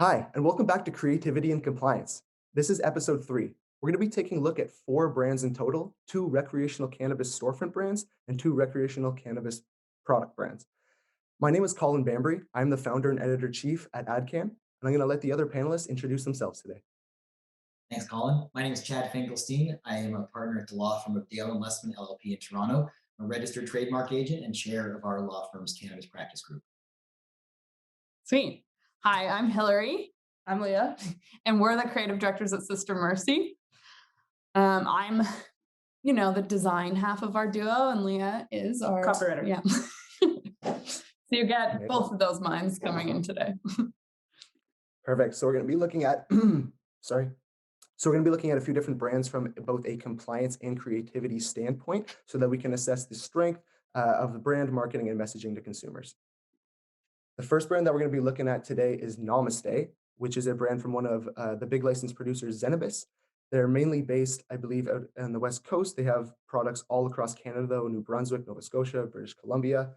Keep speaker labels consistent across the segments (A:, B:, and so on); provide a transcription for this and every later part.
A: Hi, and welcome back to Creativity and Compliance. This is episode 3. We're going to be taking a look at 4 brands in total, 2 recreational cannabis storefront brands, and 2 recreational cannabis product brands. My name is Colin Bambury. I'm the founder and editor-chief at ADCANN, and I'm going to let the other panelists introduce themselves today.
B: Thanks, Colin. My name is Chad Finkelstein. I am a partner at the law firm of Dale and Lessmann LLP in Toronto. I'm a registered trademark agent and chair of our law firm's cannabis practice group.
C: Sweet. Hi, I'm Hilary. I'm Leah, and we're the creative directors at Sister Merci. I'm, the design half of our duo, and Leah is our
D: copywriter.
C: Yeah. So you get both of those minds coming in today.
A: Perfect. So we're going to be looking at, sorry. So we're going to be looking at a few different brands from both a compliance and creativity standpoint so that we can assess the strength of the brand marketing and messaging to consumers. The first brand that we're going to be looking at today is Namaste, which is a brand from one of the big license producers, Zenabis. They're mainly based, I believe, out on the West Coast. They have products all across Canada, though, New Brunswick, Nova Scotia, British Columbia,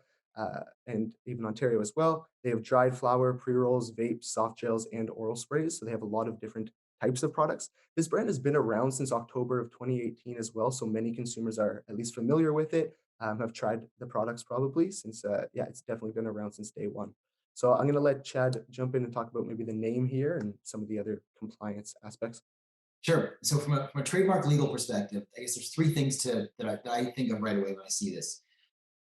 A: and even Ontario as well. They have dried flower, pre-rolls, vapes, soft gels, and oral sprays. So they have a lot of different types of products. This brand has been around since October of 2018 as well. So many consumers are at least familiar with it, have tried the products probably since, it's definitely been around since day one. So I'm going to let Chad jump in and talk about maybe the name here and some of the other compliance aspects.
B: Sure. So from a trademark legal perspective, I guess there's 3 things that I think of right away when I see this.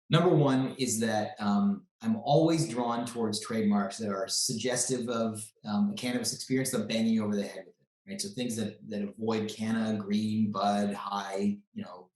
B: Number one is that I'm always drawn towards trademarks that are suggestive of a cannabis experience, of banging you over the head with it, right? So things that avoid canna, green, bud, high,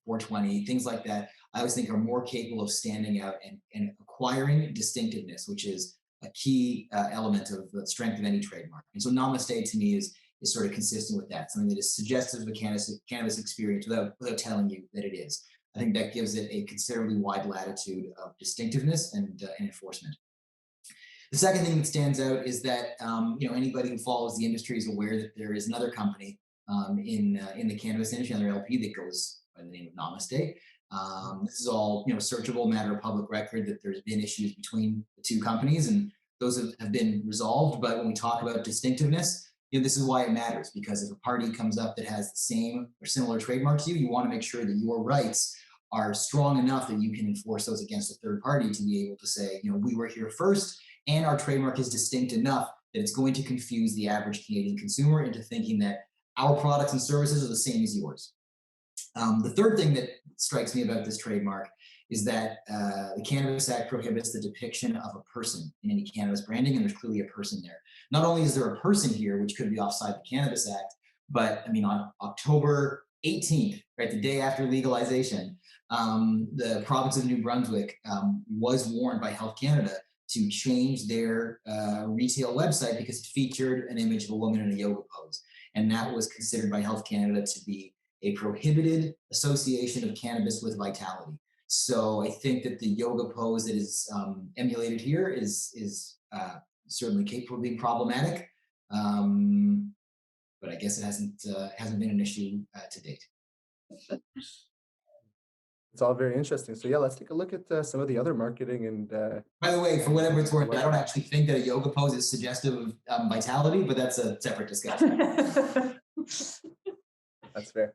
B: 420, things like that, I always think are more capable of standing out and acquiring distinctiveness, which is a key element of the strength of any trademark. And so Namaste to me is sort of consistent with that, something that is suggestive of a cannabis experience without telling you that it is. I think that gives it a considerably wide latitude of distinctiveness and enforcement. The second thing that stands out is that anybody who follows the industry is aware that there is another company in the cannabis industry, another LP that goes by the name of Namaste. This is all searchable, matter of public record that there's been issues between the 2 companies, and those have been resolved. But when we talk about distinctiveness, this is why it matters, because if a party comes up that has the same or similar trademark to you, you want to make sure that your rights are strong enough that you can enforce those against a third party to be able to say, we were here first and our trademark is distinct enough that it's going to confuse the average Canadian consumer into thinking that our products and services are the same as yours. The third thing that strikes me about this trademark is that the Cannabis Act prohibits the depiction of a person in any cannabis branding, and there's clearly a person there. Not only is there a person here, which could be offside the Cannabis Act, but on October 18th, right, the day after legalization, the province of New Brunswick was warned by Health Canada to change their retail website because it featured an image of a woman in a yoga pose. And that was considered by Health Canada to be a prohibited association of cannabis with vitality. So I think that the yoga pose that is emulated here is certainly capable of being problematic, but I guess it hasn't been an issue to date.
A: It's all very interesting. So yeah, let's take a look at some of the other marketing and.
B: By the way, for whatever it's worth, I don't actually think that a yoga pose is suggestive of vitality, but that's a separate discussion.
A: That's fair.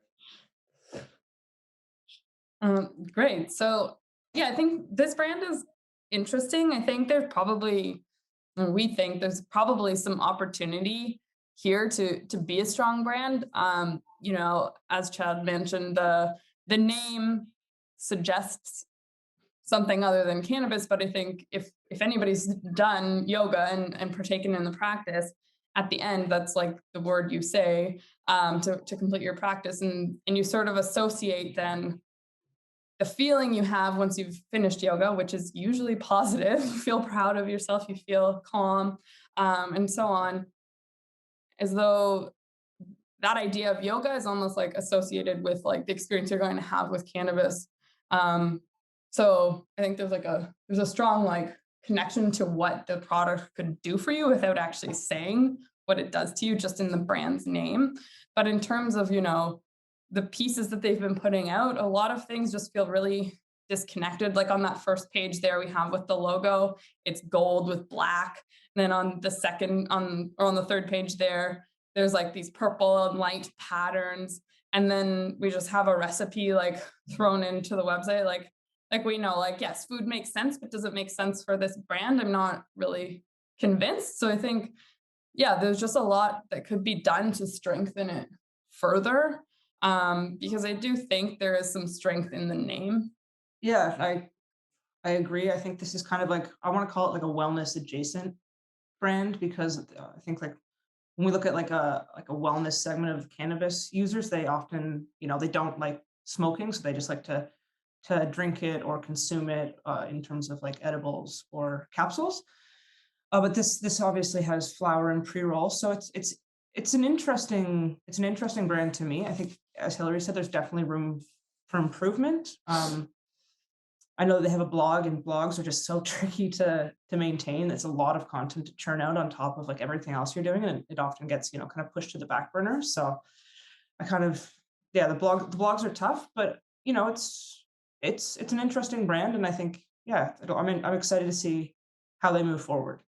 C: Great. So yeah, I think this brand is interesting. I think we think there's probably some opportunity here to be a strong brand. As Chad mentioned, the name suggests something other than cannabis, but I think if anybody's done yoga and partaken in the practice, at the end, that's like the word you say to complete your practice, and you sort of associate then the feeling you have once you've finished yoga, which is usually positive. You feel proud of yourself, you feel calm, and so on, as though that idea of yoga is almost like associated with like the experience you're going to have with cannabis. So I think there's a strong like connection to what the product could do for you without actually saying what it does to you, just in the brand's name. But in terms of, the pieces that they've been putting out, a lot of things just feel really disconnected. Like on that first page there we have with the logo, it's gold with black. And then on the second, or on the third page there's like these purple and light patterns. And then we just have a recipe like thrown into the website. Like we know, like, yes, food makes sense, but does it make sense for this brand? I'm not really convinced. So I think, yeah, there's just a lot that could be done to strengthen it further. Because I do think there is some strength in the name.
D: Yeah, I agree. I think this is kind of like, I want to call it like a wellness adjacent brand, because I think like when we look at like a wellness segment of cannabis users, they often, they don't like smoking, so they just like to drink it or consume it in terms of like edibles or capsules. But this obviously has flower and pre-roll, so it's an interesting brand to me. I think, as Hilary said, there's definitely room for improvement. I know they have a blog, and blogs are just so tricky to maintain. It's a lot of content to churn out on top of like everything else you're doing, and it often gets kind of pushed to the back burner. So I kind of, yeah, the blogs are tough, but it's an interesting brand, and I think, yeah, I'm excited to see how they move forward.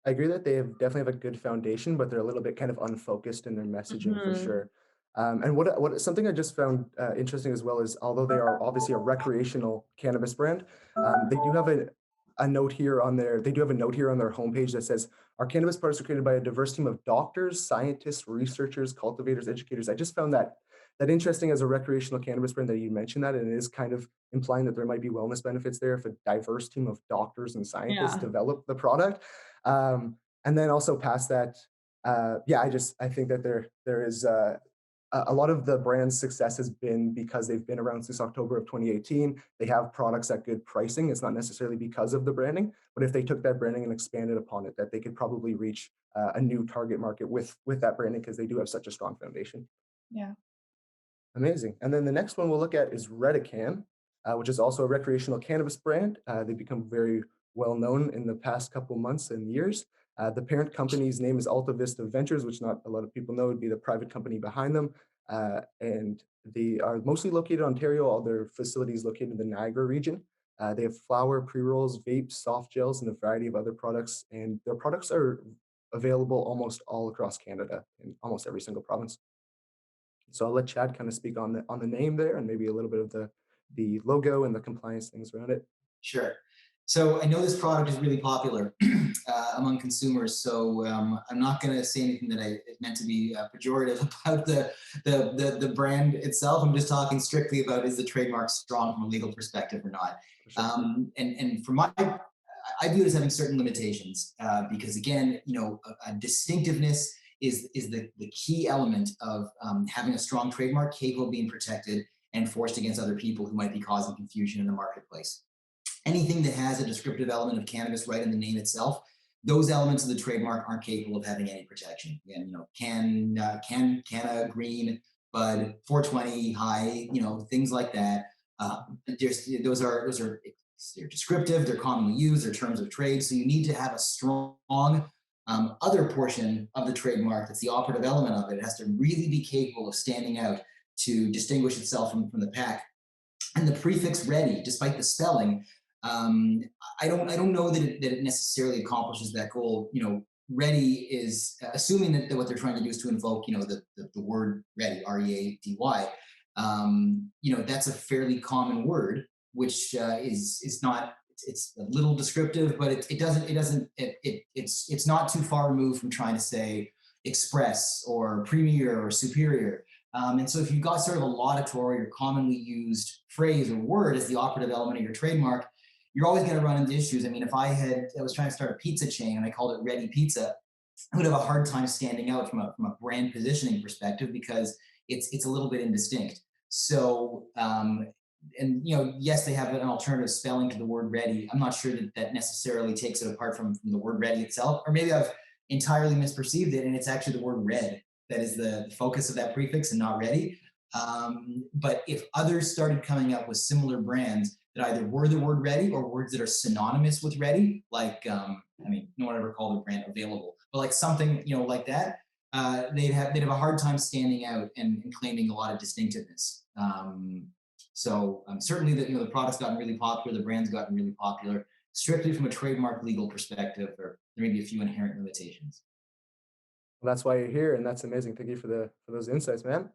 A: I agree that they definitely have a good foundation, but they're a little bit kind of unfocused in their messaging for sure. And what something I just found interesting as well is, although they are obviously a recreational cannabis brand, they do have a note here on their homepage that says, our cannabis products are created by a diverse team of doctors, scientists, researchers, cultivators, educators. I just found that interesting as a recreational cannabis brand, that you mentioned that, and it is kind of implying that there might be wellness benefits there if a diverse team of doctors and scientists
C: Yeah.
A: develop the product. And then also past that, I think that there is a lot of the brand's success has been because they've been around since October of 2018. They have products at good pricing. It's not necessarily because of the branding, but if they took that branding and expanded upon it, that they could probably reach a new target market with that branding, because they do have such a strong foundation.
C: Yeah.
A: Amazing. And then the next one we'll look at is Redecan, which is also a recreational cannabis brand. They've become very well known in the past couple months and years. The parent company's name is Alta Vista Ventures, which not a lot of people know would be the private company behind them. And they are mostly located in Ontario. All their facilities located in the Niagara region. They have flower, pre-rolls, vapes, soft gels, and a variety of other products. And their products are available almost all across Canada in almost every single province. So I'll let Chad kind of speak on the name there, and maybe a little bit of the logo and the compliance things around it.
B: Sure. So I know this product is really popular among consumers. So I'm not going to say anything that I meant to be pejorative about the brand itself. I'm just talking strictly about, is the trademark strong from a legal perspective or not?
A: Sure.
B: And for I view it as having certain limitations because, again, a distinctiveness is the key element of having a strong trademark capable of being protected and enforced against other people who might be causing confusion in the marketplace. Anything that has a descriptive element of cannabis right in the name itself, those elements of the trademark aren't capable of having any protection. Again, canna, green, bud, 420, high, things like that. Those are they're descriptive, they're commonly used, they're terms of trade. So you need to have a strong other portion of the trademark that's the operative element of it. It has to really be capable of standing out to distinguish itself from the pack. And the prefix ready, despite the spelling, I don't know that it necessarily accomplishes that goal. Ready is assuming that what they're trying to do is to invoke, the word ready, R-E-A-D-Y. That's a fairly common word, which is not. It's a little descriptive, but it's not too far removed from trying to say express or premier or superior. And so if you've got sort of a laudatory or commonly used phrase or word as the operative element of your trademark, you're always going to run into issues. I mean, if I was trying to start a pizza chain and I called it Ready Pizza, I would have a hard time standing out from a brand positioning perspective because it's a little bit indistinct. So, yes, they have an alternative spelling to the word ready. I'm not sure that necessarily takes it apart from the word ready itself, or maybe I've entirely misperceived it and it's actually the word red that is the focus of that prefix and not ready. But if others started coming up with similar brands that either were the word ready or words that are synonymous with ready, like, no one ever called a brand available, but like something, like that, they'd have a hard time standing out and claiming a lot of distinctiveness. So certainly the product's gotten really popular, the brand's gotten really popular. Strictly from a trademark legal perspective, there may be a few inherent limitations.
A: Well, that's why you're here, and that's amazing. Thank you for those insights, man.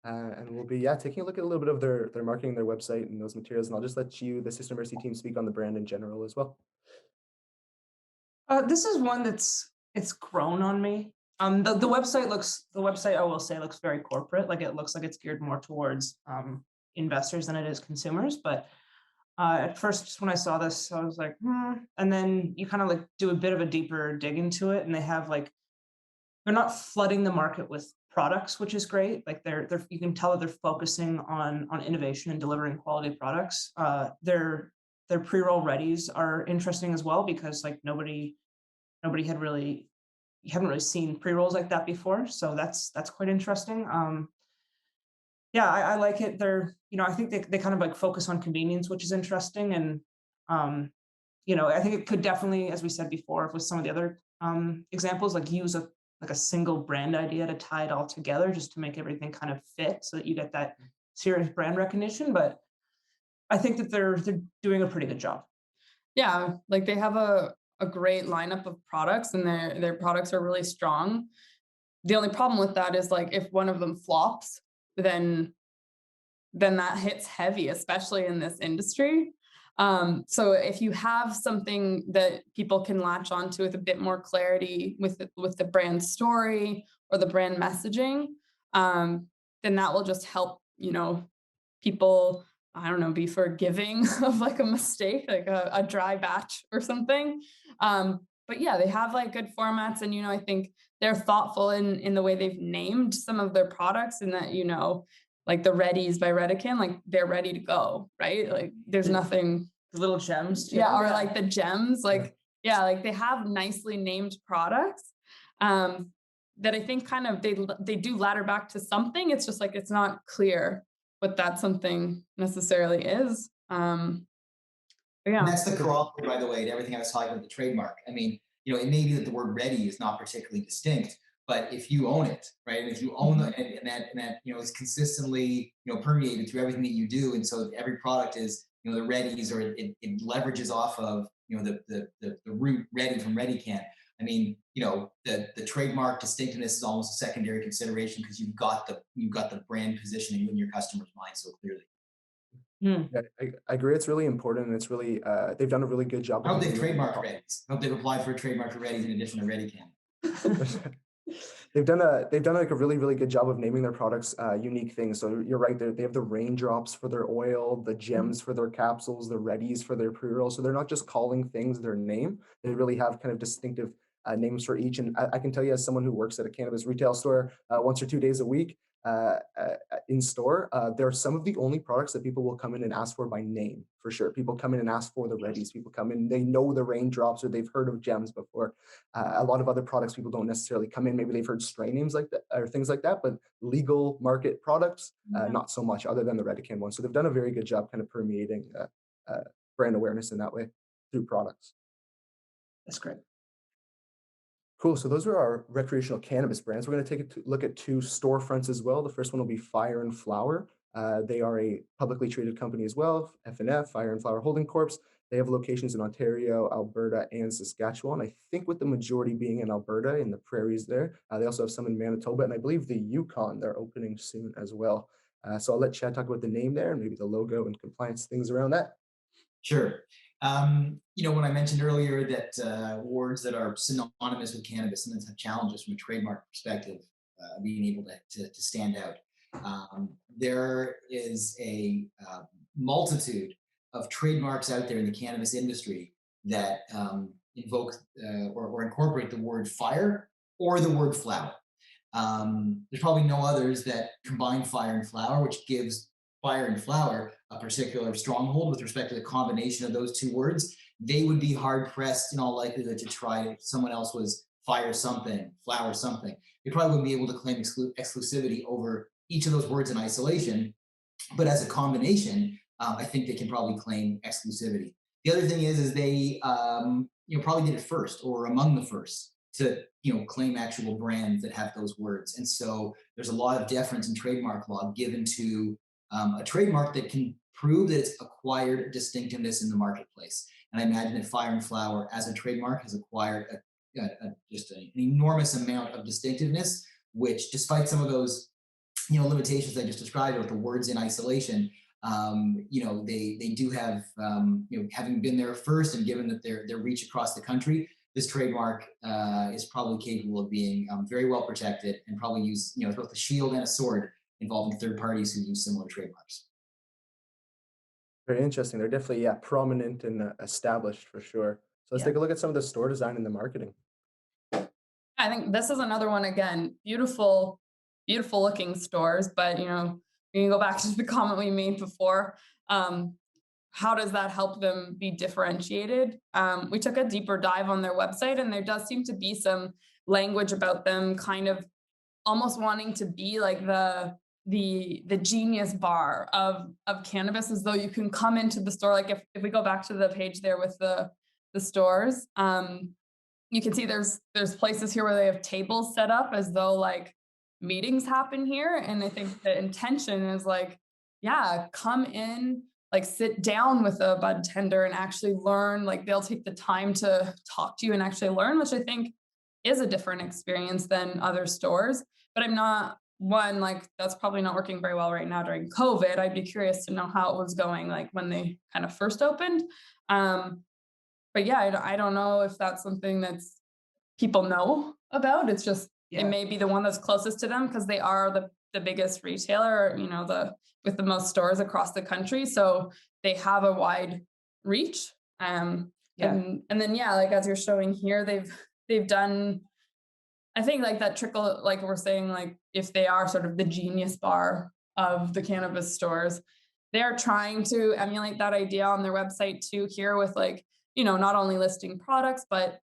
A: And we'll be taking a look at a little bit of their marketing, their website, and those materials. And I'll just let you, the Sister Mercy team, speak on the brand in general as well.
D: This is one it's grown on me. The website I will say looks very corporate. Like it looks like it's geared more towards investors than it is consumers. But at first, just when I saw this, I was like, and then you kind of like do a bit of a deeper dig into it, and they have like they're not flooding the market with products, which is great. Like they're you can tell that they're focusing on innovation and delivering quality products. Their pre-roll readies are interesting as well because like nobody had really you haven't really seen pre-rolls like that before. So that's quite interesting. Yeah, I like it. I think they kind of like focus on convenience, which is interesting. And I think it could definitely, as we said before, with some of the other examples, like use a single brand idea to tie it all together just to make everything kind of fit so that you get that serious brand recognition. But I think that they're doing a pretty good job.
C: Yeah, like they have a great lineup of products and their products are really strong. The only problem with that is like if one of them flops, then that hits heavy, especially in this industry. So if you have something that people can latch onto with a bit more clarity with the brand story or the brand messaging, then that will just help, people, I don't know, be forgiving of like a mistake, like a dry batch or something. But yeah, they have like good formats, and I think they're thoughtful in the way they've named some of their products, and that like the Readies by Redecan, like they're ready to go, right? Like there's nothing.
D: The little gems, too.
C: Yeah, or like the gems, like yeah, like they have nicely named products that I think kind of they do ladder back to something. It's just like it's not clear what that something necessarily is.
B: And
C: Yeah.
B: that's the corollary, by the way, to everything I was talking about the trademark. I mean, it may be that the word ready is not particularly distinct, but if you own it, right, and if you own the, and that is consistently permeated through everything that you do, and so every product is the readies, or it leverages off of the root ready from Redecan. I mean, the trademark distinctiveness is almost a secondary consideration because you've got the brand positioning in your customer's mind so clearly.
A: Yeah, I agree. It's really important, and it's really they've done a really good job.
B: I hope they've trademarked Readies. I hope they've applied for a trademark for Readies in addition to Redecan.
A: They've done like a really, really good job of naming their products unique things. So you're right, they have the raindrops for their oil, the gems for their capsules, the readies for their pre-rolls. So they're not just calling things their name. They really have kind of distinctive names for each. And I can tell you, as someone who works at a cannabis retail store once or 2 days a week in store, they're some of the only products that people will come in and ask for by name, for sure. People come in and ask for the readies. People come in, they know the raindrops, or they've heard of gems before. A lot of other products, people don't necessarily come in. Maybe they've heard strain names like that or things like that, but legal market products, not so much, other than the Redecan one. So they've done a very good job kind of permeating brand awareness in that way through products.
D: That's great.
A: Cool. So those are our recreational cannabis brands. We're going to take a look at 2 storefronts as well. The first one will be Fire and Flower. They are a publicly traded company as well, F&F, Fire and Flower Holding Corp. They have locations in Ontario, Alberta, and Saskatchewan. I think with the majority being in Alberta, in the prairies there. They also have some in Manitoba, and I believe the Yukon, they're opening soon as well. So I'll let Chad talk about the name there and maybe the logo and compliance things around that.
B: Sure. When I mentioned earlier that words that are synonymous with cannabis sometimes have challenges from a trademark perspective, being able to stand out. There is a multitude of trademarks out there in the cannabis industry that invoke or incorporate the word fire or the word flower. There's probably no others that combine fire and flower, which gives fire and flower a particular stronghold with respect to the combination of those 2 words. They would be hard pressed in all likelihood to try if someone else was fire something, flower something. They probably wouldn't be able to claim exclusivity over each of those words in isolation, but as a combination, I think they can probably claim exclusivity. The other thing is they probably did it first or among the first to claim actual brands that have those words. And so there's a lot of deference in trademark law given to a trademark that can prove that it's acquired distinctiveness in the marketplace. And I imagine that Fire and Flower as a trademark has acquired just an enormous amount of distinctiveness, which despite some of those, limitations I just described with the words in isolation, they do have, having been there first and given that their reach across the country, this trademark is probably capable of being very well protected and probably use, both a shield and a sword involving third parties who use similar trademarks.
A: Very interesting. They're definitely, prominent and established for sure. So let's take a look at some of the store design and the marketing.
C: I think this is another one, again, beautiful, beautiful looking stores, but you can go back to the comment we made before. How does that help them be differentiated? We took a deeper dive on their website, and there does seem to be some language about them kind of almost wanting to be like the genius bar of cannabis, as though you can come into the store. Like if we go back to the page there with the stores, you can see there's places here where they have tables set up as though like meetings happen here. And I think the intention is like, come in, like sit down with a bud tender and actually learn. Like they'll take the time to talk to you and actually learn, which I think is a different experience than other stores. But I'm not one, like that's probably not working very well right now during COVID. I'd be curious to know how it was going, like when they kind of first opened. But I don't know if that's something that's people know about. It's just, it may be the one that's closest to them because they are the biggest retailer, with the most stores across the country. So they have a wide reach. And then, like, as you're showing here, they've done, I think like that trickle, like we're saying, like if they are sort of the genius bar of the cannabis stores, they're trying to emulate that idea on their website too here with like, not only listing products, but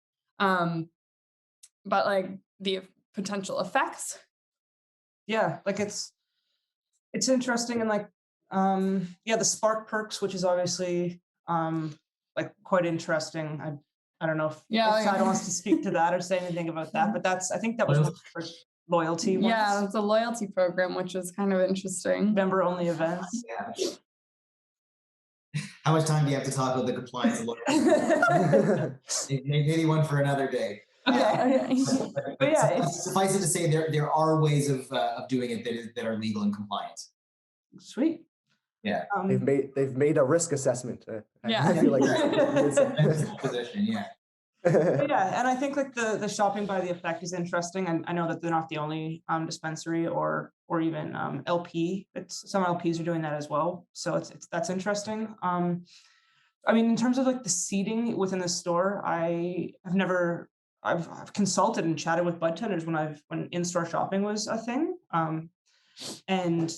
C: like the potential effects.
D: Yeah, like it's interesting. And like the spark perks, which is obviously like quite interesting. I don't know if Side wants to speak to that or say anything about that, but I think that was one of the first loyalty ones.
C: Yeah, it's a loyalty program, which is kind of interesting.
D: Member only events.
B: Yeah. How much time do you have to talk about the compliance and loyalty? Maybe one for another day.
D: Okay.
B: Suffice it to say, there are ways of doing it that are legal and compliant.
D: Sweet.
B: Yeah.
A: They've made a risk assessment.
C: I
A: feel like
B: position. Yeah.
D: And I think like the shopping by the effect is interesting, and I know that they're not the only dispensary or even LP. Some LPs are doing that as well, so that's interesting. I mean, in terms of like the seating within the store, I've consulted and chatted with bud tenders when in-store shopping was a thing, and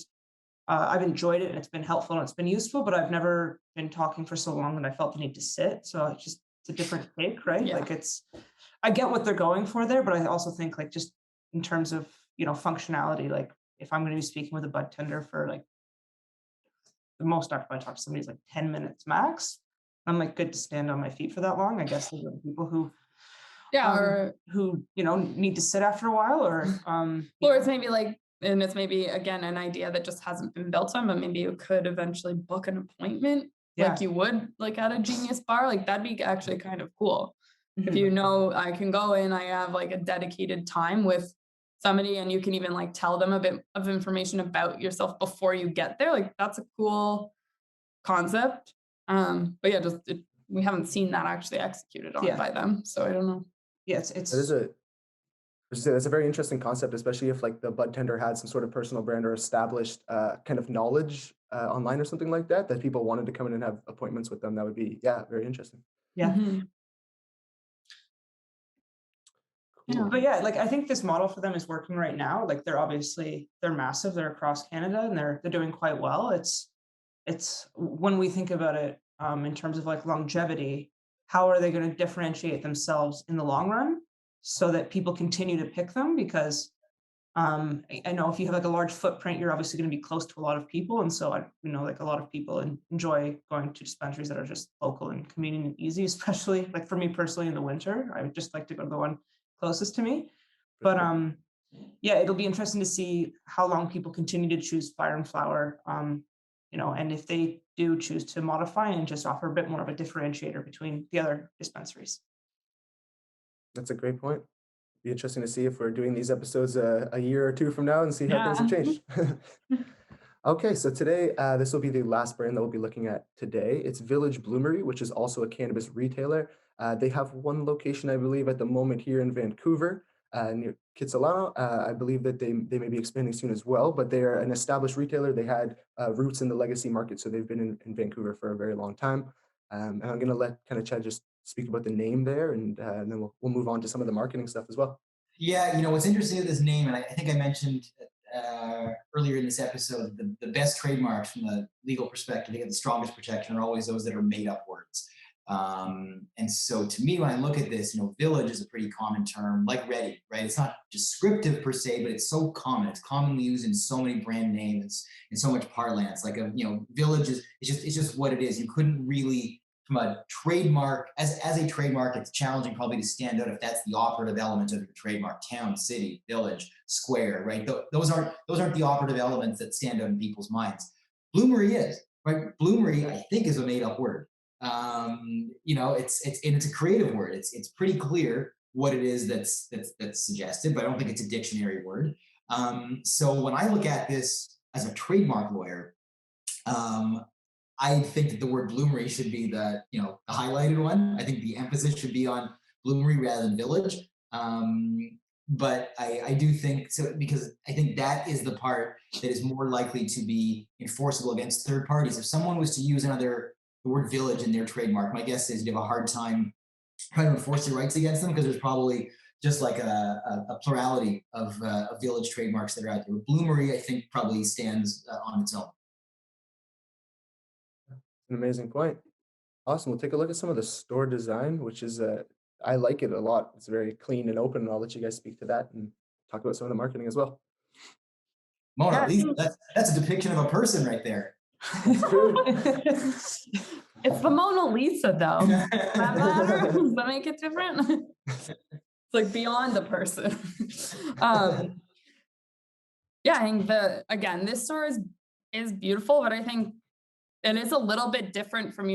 D: I've enjoyed it and it's been helpful and it's been useful, but I've never been talking for so long that I felt the need to sit. So it's a different take, right?
C: Yeah.
D: Like I get what they're going for there, but I also think like just in terms of, functionality, like if I'm going to be speaking with a bud tender for like the most I've talked to somebody is like 10 minutes max, I'm like good to stand on my feet for that long. I guess there's other people who need to sit after a while or
C: it's maybe like, and it's maybe again an idea that just hasn't been built on, but maybe you could eventually book an appointment like you would like at a genius bar. Like that'd be actually kind of cool. If I can go in, I have like a dedicated time with somebody, and you can even like tell them a bit of information about yourself before you get there. Like that's a cool concept. But we haven't seen that actually executed on by them, so I don't know.
D: Yeah,
A: that's a very interesting concept, especially if like the bud tender had some sort of personal brand or established kind of knowledge online or something like that people wanted to come in and have appointments with them. That would be very interesting.
D: Yeah.
C: Cool.
D: But like I think this model for them is working right now. Like they're massive. They're across Canada and they're doing quite well. It's when we think about it in terms of like longevity, how are they going to differentiate themselves in the long run so that people continue to pick them? Because I know if you have like a large footprint, you're obviously going to be close to a lot of people. And so like a lot of people enjoy going to dispensaries that are just local and convenient and easy, especially like for me personally in the winter. I would just like to go to the one closest to me. But it'll be interesting to see how long people continue to choose Fire and Flower and if they do choose to modify and just offer a bit more of a differentiator between the other dispensaries.
A: That's a great point. Be interesting to see if we're doing these episodes a year or two from now and see how things have changed. Okay, so today, this will be the last brand that we'll be looking at today. It's Village Bloomery, which is also a cannabis retailer. They have one location, I believe, at the moment here in Vancouver, near Kitsilano. I believe that they may be expanding soon as well, but they are an established retailer. They had roots in the legacy market, so they've been in Vancouver for a very long time. And I'm going to let kind of Chad just speak about the name there, and then we'll move on to some of the marketing stuff as well.
B: Yeah, what's interesting with this name, and I think I mentioned earlier in this episode, the best trademarks from a legal perspective, they get the strongest protection are always those that are made up words. And so to me, when I look at this, village is a pretty common term, like ready, right? It's not descriptive per se, but it's so common. It's commonly used in so many brand names, in so much parlance. Like village it's just what it is. You couldn't really, from a trademark, as a trademark, it's challenging probably to stand out if that's the operative element of your trademark: town, city, village, square, right? Those aren't the operative elements that stand out in people's minds. Bloomery is, right? Bloomery, I think, is a made up word. It's a creative word. It's pretty clear what it is that's suggested, but I don't think it's a dictionary word. So when I look at this as a trademark lawyer, I think that the word bloomery should be the highlighted one. I think the emphasis should be on bloomery rather than village. But I do think so, because I think that is the part that is more likely to be enforceable against third parties. If someone was to use the word village in their trademark, my guess is you'd have a hard time trying to enforce your rights against them, because there's probably just like a plurality of village trademarks that are out there. Bloomery, I think, probably stands on its own.
A: An amazing point. Awesome. We'll take a look at some of the store design, which is I like it a lot. It's very clean and open, and I'll let you guys speak to that and talk about some of the marketing as well.
B: Mona Lisa, that's a depiction of a person right there.
A: It's true.
C: It's the Mona Lisa, though. Does that matter? Does that make it different? It's like beyond the person. Yeah, I think this store is beautiful, but I think it is a little bit different from,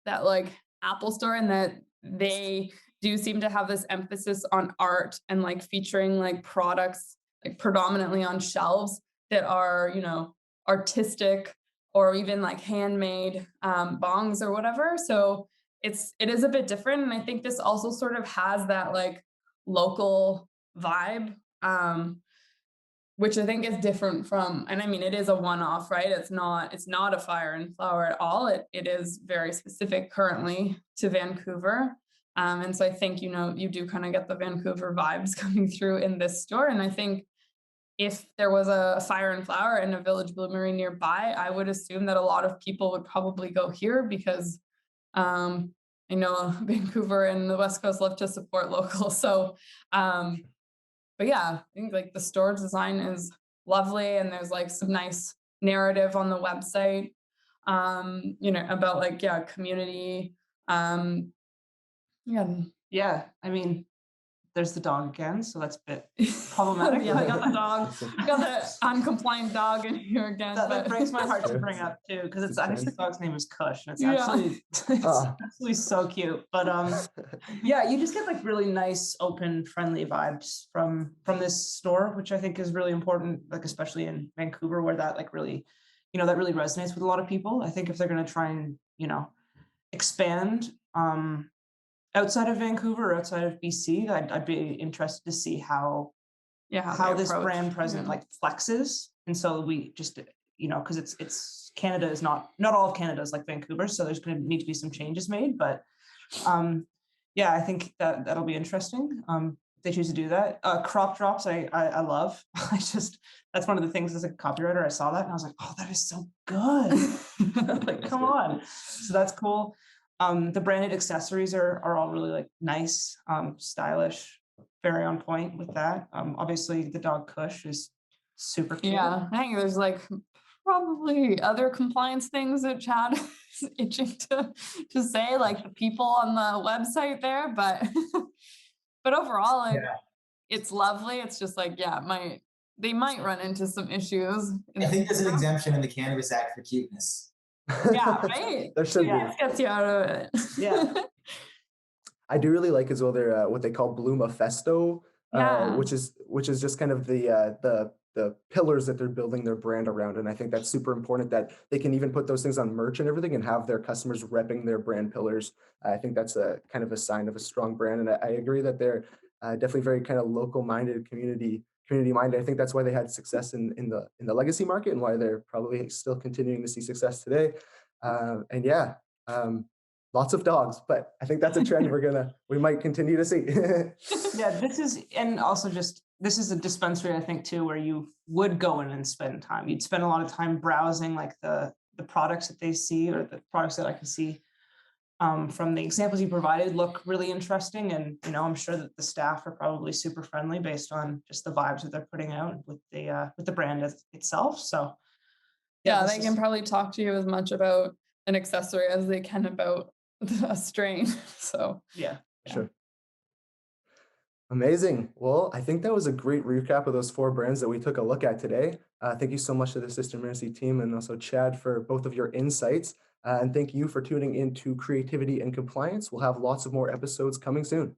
C: that like Apple store, in that they do seem to have this emphasis on art and like featuring like products like predominantly on shelves that are, artistic or even like handmade bongs or whatever. So it is a bit different. And I think this also sort of has that like local vibe, which I think is different from, and I mean, it is a one-off, right? It's not a Fire and Flower at all. It is very specific currently to Vancouver. And so I think, you do kind of get the Vancouver vibes coming through in this store. And I think if there was a Fire and Flower and a Village Bloomery nearby, I would assume that a lot of people would probably go here, because I know Vancouver and the West Coast love to support local. So, but yeah, I think like the store design is lovely, and there's like some nice narrative on the website, about like, community.
D: Yeah, I mean, there's the dog again, so that's a bit problematic.
C: Yeah, I got the dog. I got the uncompliant dog in here again.
D: That breaks my heart to bring up too, because it's actually, the dog's name is Kush, and it's absolutely so cute. But yeah, you just get like really nice, open, friendly vibes from this store, which I think is really important, like especially in Vancouver, where that like really, that really resonates with a lot of people. I think if they're going to try and expand outside of Vancouver or outside of BC, I'd be interested to see how this brand present like flexes. And so we just, because it's Canada is not all of Canada is like Vancouver, so there's going to need to be some changes made. But I think that'll be interesting. If they choose to do that. Crop drops, I love. That's one of the things as a copywriter, I saw that and I was like, oh, that is so good. Like, come on. So that's cool. The branded accessories are all really like nice, stylish, very on point with that. Obviously the dog Kush is super cute.
C: Yeah, I think there's like probably other compliance things that Chad is itching to say, like the people on the website there, but overall, it's lovely. It's just like, they might run into some issues.
B: I think there's an exemption in the Cannabis Act for cuteness.
C: Yeah, right?
A: There should be.
C: Yeah, gets you out of it.
D: Yeah.
A: I do really like as well their what they call Bloomafesto,
C: Yeah.
A: which is just kind of the pillars that they're building their brand around, and I think that's super important that they can even put those things on merch and everything, and have their customers repping their brand pillars. I think that's a kind of a sign of a strong brand, and I agree that they're definitely very kind of local minded, community minded. I think that's why they had success in the legacy market, and why they're probably still continuing to see success today. And yeah. Lots of dogs, but I think that's a trend we might continue to see.
D: Yeah, this is, and also just, this is a dispensary, I think, too, where you would go in and spend time. You'd spend a lot of time browsing like the products that they see, or the products that I can see from the examples you provided look really interesting. And, I'm sure that the staff are probably super friendly based on just the vibes that they're putting out with the brand itself. So
C: Yeah,
D: this
C: they can
D: is-
C: probably talk to you as much about an accessory as they can about a strain. So
D: yeah.
A: Sure. Amazing. Well, I think that was a great recap of those 4 brands that we took a look at today. Thank you so much to the Sister Merci team, and also Chad for both of your insights. And thank you for tuning into Creativity and Compliance. We'll have lots of more episodes coming soon.